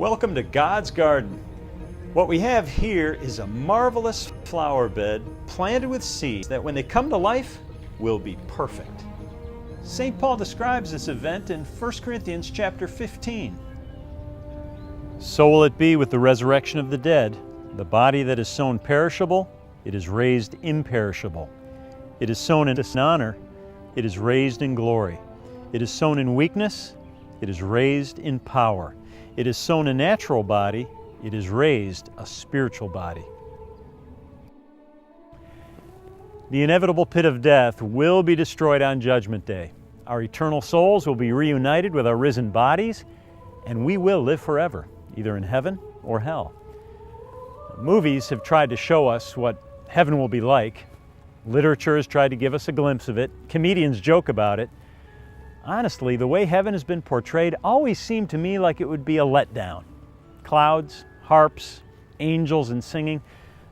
Welcome to God's Garden. What we have here is a marvelous flower bed planted with seeds that when they come to life will be perfect. St. Paul describes this event in 1 Corinthians chapter 15. So will it be with the resurrection of the dead. The body that is sown perishable, it is raised imperishable. It is sown in dishonor, it is raised in glory. It is sown in weakness, it is raised in power. It is sown a natural body, it is raised a spiritual body. The inevitable pit of death will be destroyed on Judgment Day. Our eternal souls will be reunited with our risen bodies, and we will live forever, either in heaven or hell. Movies have tried to show us what heaven will be like. Literature has tried to give us a glimpse of it. Comedians joke about it. Honestly, the way heaven has been portrayed always seemed to me like it would be a letdown. Clouds, harps, angels, and singing,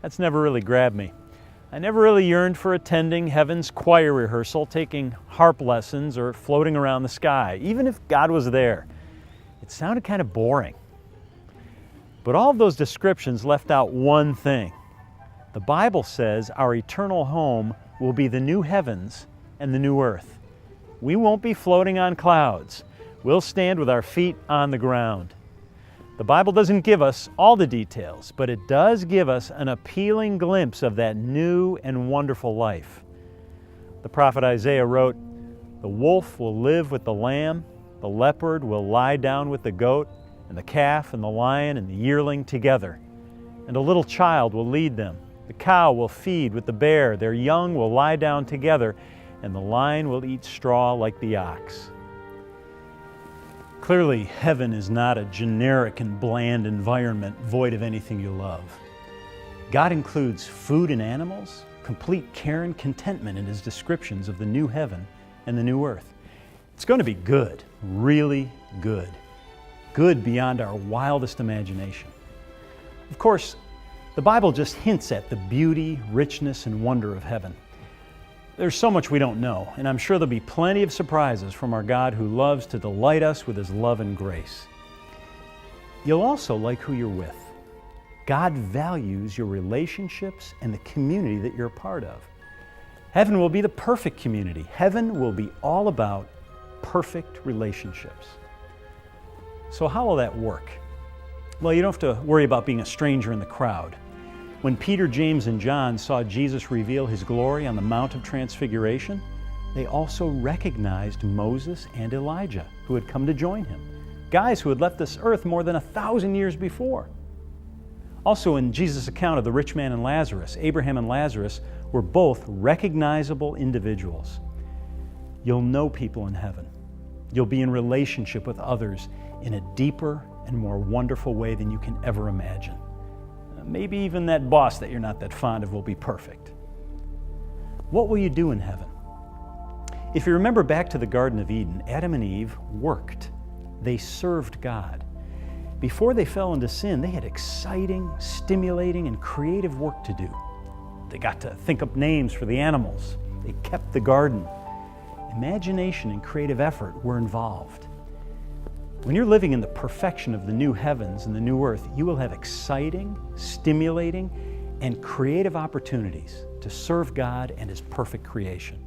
that's never really grabbed me. I never really yearned for attending heaven's choir rehearsal, taking harp lessons, or floating around the sky, even if God was there. It sounded kind of boring. But all of those descriptions left out one thing. The Bible says our eternal home will be the new heavens and the new earth. We won't be floating on clouds. We'll stand with our feet on the ground. The Bible doesn't give us all the details, but it does give us an appealing glimpse of that new and wonderful life. The prophet Isaiah wrote, "The wolf will live with the lamb, the leopard will lie down with the goat, and the calf and the lion and the yearling together. And a little child will lead them. The cow will feed with the bear, their young will lie down together, and the lion will eat straw like the ox." Clearly, heaven is not a generic and bland environment void of anything you love. God includes food and animals, complete care and contentment in His descriptions of the new heaven and the new earth. It's going to be good, really good. Good beyond our wildest imagination. Of course, the Bible just hints at the beauty, richness, and wonder of heaven. There's so much we don't know, and I'm sure there'll be plenty of surprises from our God who loves to delight us with His love and grace. You'll also like who you're with. God values your relationships and the community that you're a part of. Heaven will be the perfect community. Heaven will be all about perfect relationships. So how will that work? Well, you don't have to worry about being a stranger in the crowd. When Peter, James, and John saw Jesus reveal His glory on the Mount of Transfiguration, they also recognized Moses and Elijah, who had come to join Him, guys who had left this earth more than 1,000 years before. Also, in Jesus' account of the rich man and Lazarus, Abraham and Lazarus were both recognizable individuals. You'll know people in heaven. You'll be in relationship with others in a deeper and more wonderful way than you can ever imagine. Maybe even that boss that you're not that fond of will be perfect. What will you do in heaven? If you remember back to the Garden of Eden, Adam and Eve worked. They served God. Before they fell into sin, they had exciting, stimulating, and creative work to do. They got to think up names for the animals. They kept the garden. Imagination and creative effort were involved. When you're living in the perfection of the new heavens and the new earth, you will have exciting, stimulating, and creative opportunities to serve God and His perfect creation.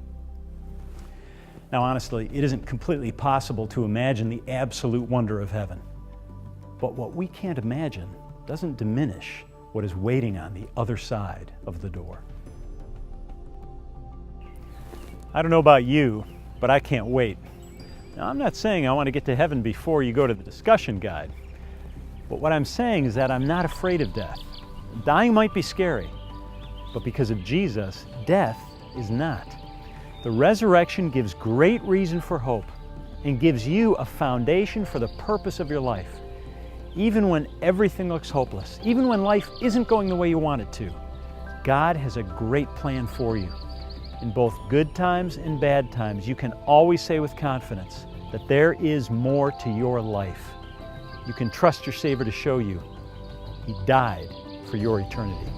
Now, honestly, it isn't completely possible to imagine the absolute wonder of heaven. But what we can't imagine doesn't diminish what is waiting on the other side of the door. I don't know about you, but I can't wait. Now, I'm not saying I want to get to heaven before you go to the discussion guide. But what I'm saying is that I'm not afraid of death. Dying might be scary, but because of Jesus, death is not. The resurrection gives great reason for hope and gives you a foundation for the purpose of your life. Even when everything looks hopeless, even when life isn't going the way you want it to, God has a great plan for you. In both good times and bad times, you can always say with confidence that there is more to your life. You can trust your Savior to show you He died for your eternity.